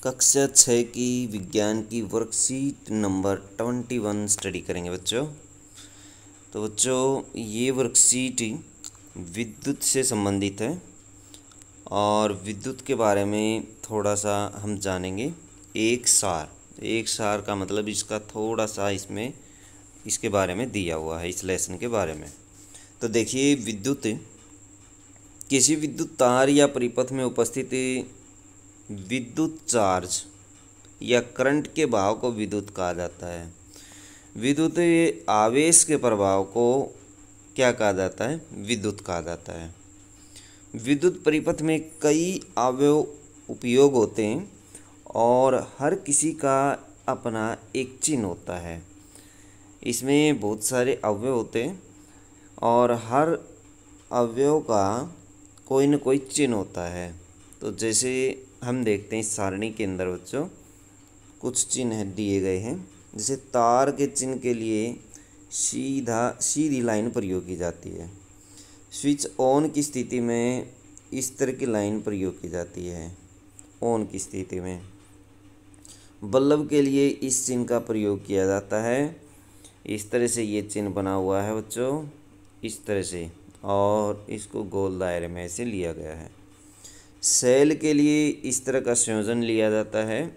कक्षा 6 की विज्ञान की वर्कशीट नंबर 21 स्टडी करेंगे बच्चों। तो बच्चों ये वर्कशीट विद्युत से संबंधित है और विद्युत के बारे में थोड़ा सा हम जानेंगे। एक सार का मतलब इसका थोड़ा सा इसमें इसके बारे में दिया हुआ है, इस लेसन के बारे में। तो देखिए, किसी विद्युत तार या परिपथ में उपस्थित विद्युत चार्ज या करंट के भाव को विद्युत कहा जाता है। विद्युत आवेश के प्रभाव को क्या कहा जाता है? विद्युत कहा जाता है। विद्युत परिपथ में कई अवयव उपयोग होते हैं और हर किसी का अपना एक चिन्ह होता है। इसमें बहुत सारे अवयव होते हैं और हर अवयव का कोई न कोई चिन्ह होता है। तो जैसे हम देखते हैं इस सारणी के अंदर बच्चों कुछ चिन्ह दिए गए हैं। जैसे तार के चिन्ह के लिए सीधी लाइन प्रयोग की जाती है। स्विच ऑन की स्थिति में इस तरह की लाइन प्रयोग की जाती है, ऑन की स्थिति में। बल्ब के लिए इस चिन्ह का प्रयोग किया जाता है। इस तरह से ये चिन्ह बना हुआ है बच्चों, इस तरह से, और इसको गोल दायरे में ऐसे लिया गया है। सेल के लिए इस तरह का संयोजन लिया जाता है।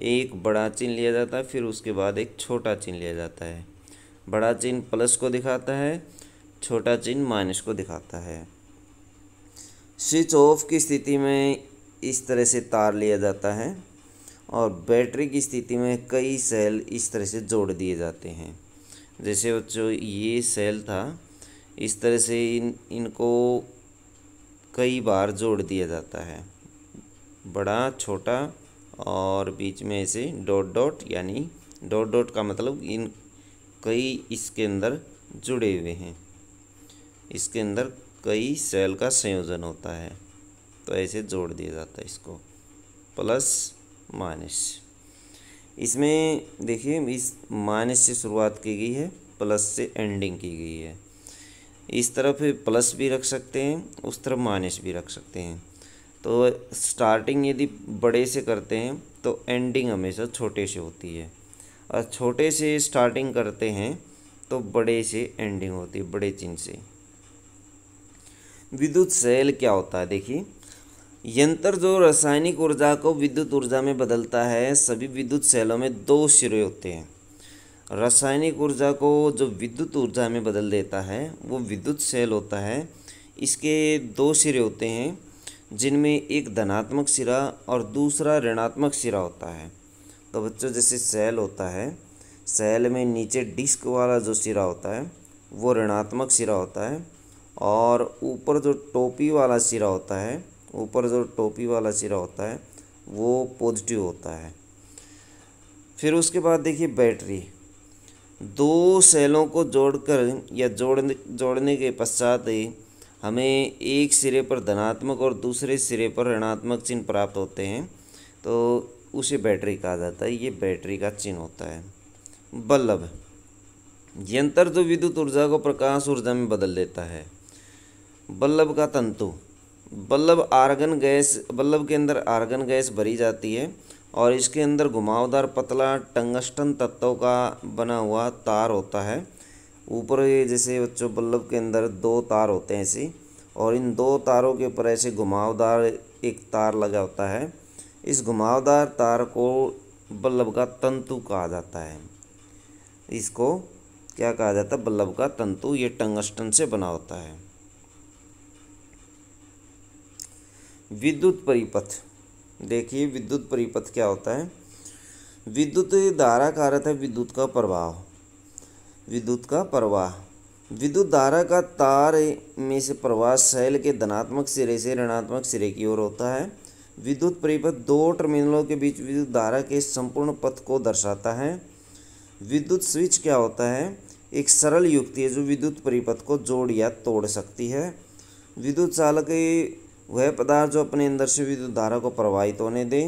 एक बड़ा चिन्ह लिया जाता है, फिर उसके बाद एक छोटा चिन्ह लिया जाता है। बड़ा चिन्ह प्लस को दिखाता है, छोटा चिन्ह माइनस को दिखाता है। स्विच ऑफ की स्थिति में इस तरह से तार लिया जाता है और बैटरी की स्थिति में कई सेल इस तरह से जोड़ दिए जाते हैं। जैसे बच्चों ये सेल था, इस तरह से इनको कई बार जोड़ दिया जाता है, बड़ा छोटा, और बीच में ऐसे डॉट डॉट, यानी डॉट डॉट का मतलब इन कई इसके अंदर जुड़े हुए हैं। इसके अंदर कई सेल का संयोजन होता है, तो ऐसे जोड़ दिया जाता है इसको, प्लस माइनस। इसमें देखिए, इस माइनस से शुरुआत की गई है, प्लस से एंडिंग की गई है। इस तरफ प्लस भी रख सकते हैं, उस तरफ माइनस भी रख सकते हैं। तो स्टार्टिंग यदि बड़े से करते हैं तो एंडिंग हमेशा छोटे से होती है, और छोटे से स्टार्टिंग करते हैं तो बड़े से एंडिंग होती है, बड़े चिन्ह से। विद्युत सेल क्या होता है? देखिए, यंत्र जो रासायनिक ऊर्जा को विद्युत ऊर्जा में बदलता है। सभी विद्युत सेलों में दो सिरे होते हैं। रासायनिक ऊर्जा को जो विद्युत ऊर्जा में बदल देता है वो विद्युत सेल होता है। इसके दो सिरे होते हैं, जिनमें एक धनात्मक सिरा और दूसरा ऋणात्मक सिरा होता है। तो बच्चों जैसे सेल होता है, सेल में नीचे डिस्क वाला जो सिरा होता है वो ऋणात्मक सिरा होता है, और ऊपर जो टोपी वाला सिरा होता है, वो पॉजिटिव होता है। फिर उसके बाद देखिए बैटरी। दो सेलों को जोड़कर या जोड़ने के पश्चात हमें एक सिरे पर धनात्मक और दूसरे सिरे पर ऋणात्मक चिन्ह प्राप्त होते हैं, तो उसे बैटरी कहा जाता है। ये बैटरी का चिन्ह होता है। बल्ब, यंत्र जो विद्युत ऊर्जा को प्रकाश ऊर्जा में बदल देता है। बल्ब का तंतु, बल्ब के अंदर आर्गन गैस भरी जाती है और इसके अंदर घुमावदार पतला टंगस्टन तत्वों का बना हुआ तार होता है। ऊपर ये जैसे बच्चों बल्ब के अंदर दो तार होते हैं ऐसे, और इन दो तारों के ऊपर ऐसे घुमावदार एक तार लगा होता है। इस घुमावदार तार को बल्ब का तंतु कहा जाता है। इसको क्या कहा जाता है? बल्ब का तंतु। ये टंगस्टन से बना होता है। विद्युत परिपथ, देखिए विद्युत परिपथ क्या होता है? विद्युत धारा का अर्थ है विद्युत का प्रवाह। विद्युत धारा का तार में से प्रवाह सेल के धनात्मक सिरे से ऋणात्मक सिरे की ओर होता है। विद्युत परिपथ दो टर्मिनलों के बीच विद्युत धारा के संपूर्ण पथ को दर्शाता है। विद्युत स्विच क्या होता है? एक सरल युक्ति है जो विद्युत परिपथ को जोड़ या तोड़ सकती है। विद्युत चालक वह पदार्थ जो अपने अंदर से विद्युत धारा को प्रवाहित होने दे।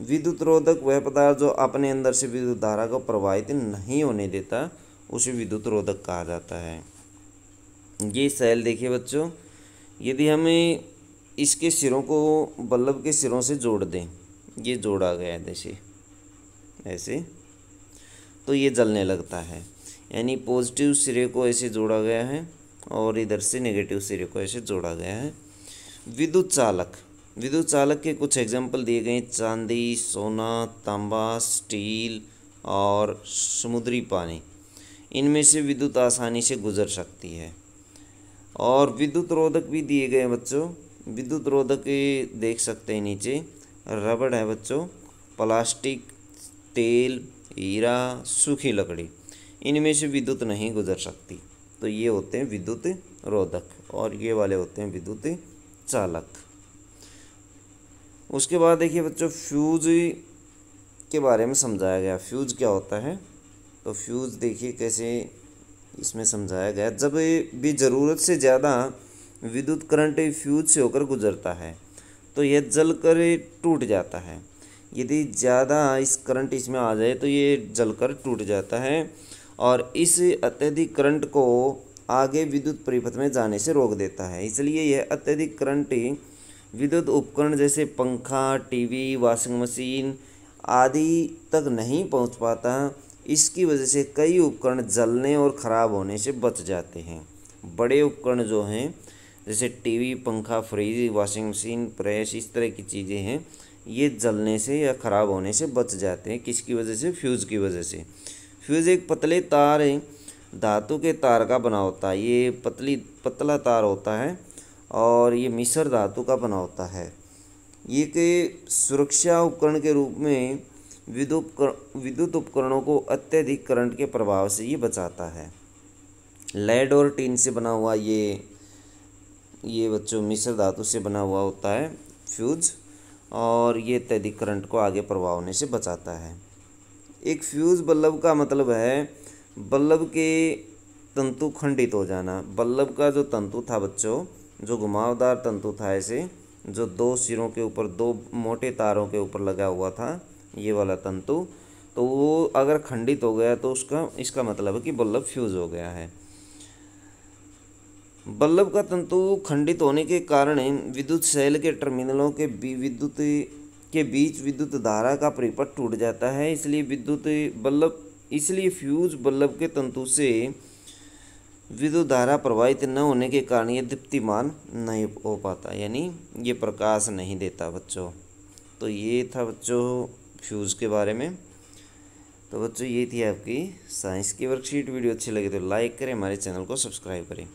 विद्युत रोधक वह पदार्थ जो अपने अंदर से विद्युत धारा को प्रवाहित नहीं होने देता, उसे विद्युत रोधक कहा जाता है। ये सेल देखिए बच्चों, यदि हमें इसके सिरों को बल्ब के सिरों से जोड़ दें, ये जोड़ा गया है जैसे ऐसे, तो ये जलने लगता है। यानी पॉजिटिव सिरे को ऐसे जोड़ा गया है और इधर से नेगेटिव सिरे को ऐसे जोड़ा गया है। विद्युत चालक, विद्युत चालक के कुछ एग्जाम्पल दिए गए हैं, चांदी, सोना, तांबा, स्टील और समुद्री पानी। इनमें से विद्युत आसानी से गुजर सकती है। और विद्युत रोधक भी दिए गए हैं बच्चों। विद्युत रोधक देख सकते हैं नीचे, रबड़ है बच्चों, प्लास्टिक, तेल, हीरा, सूखी लकड़ी, इनमें से विद्युत नहीं गुजर सकती। तो ये होते हैं विद्युत रोधक और ये वाले होते हैं विद्युत चालक। उसके बाद देखिए बच्चों, फ्यूज के बारे में समझाया गया। फ्यूज क्या होता है, तो फ्यूज देखिए कैसे इसमें समझाया गया। जब भी ज़रूरत से ज़्यादा विद्युत करंट फ्यूज से होकर गुजरता है तो यह जलकर टूट जाता है। यदि ज़्यादा इस करंट इसमें आ जाए तो ये जलकर टूट जाता है और इस अत्यधिक करंट को आगे विद्युत परिपथ में जाने से रोक देता है। इसलिए यह अत्यधिक करंट विद्युत उपकरण जैसे पंखा, टीवी, वॉशिंग मशीन आदि तक नहीं पहुंच पाता। इसकी वजह से कई उपकरण जलने और ख़राब होने से बच जाते हैं। बड़े उपकरण जो हैं जैसे टीवी, पंखा, फ्रिज, वॉशिंग मशीन, प्रेस, इस तरह की चीज़ें हैं, ये जलने से या ख़राब होने से बच जाते हैं। किसकी वजह से? फ्यूज़ की वजह से। फ्यूज़ एक पतले तार धातु के तार का बना होता है। ये पतला तार होता है और ये मिश्र धातु का बना होता है। ये के सुरक्षा उपकरण के रूप में विद्युत उपकरणों को अत्यधिक करंट के प्रभाव से ये बचाता है। लेड और टीन से बना हुआ ये बच्चों मिश्र धातु से बना हुआ होता है फ्यूज, और ये अत्यधिक करंट को आगे प्रभाव होने से बचाता है। एक फ्यूज बल्ब का मतलब है बल्ब के तंतु खंडित हो जाना। बल्ब का जो तंतु था बच्चों, जो घुमावदार तंतु था ऐसे, जो दो सिरों के ऊपर दो मोटे तारों के ऊपर लगा हुआ था, ये वाला तंतु, तो वो अगर खंडित हो गया तो इसका मतलब है कि बल्ब फ्यूज हो गया है। बल्ब का तंतु खंडित होने के कारण विद्युत सेल के टर्मिनलों के बीच विद्युत धारा का परिपथ टूट जाता है। इसलिए फ्यूज बल्ब के तंतु से विद्युत धारा प्रवाहित न होने के कारण ये दीप्तिमान नहीं हो पाता, यानी ये प्रकाश नहीं देता बच्चों। तो ये था बच्चों फ्यूज के बारे में। तो बच्चों ये थी आपकी साइंस की वर्कशीट। वीडियो अच्छी लगी तो लाइक करें, हमारे चैनल को सब्सक्राइब करें।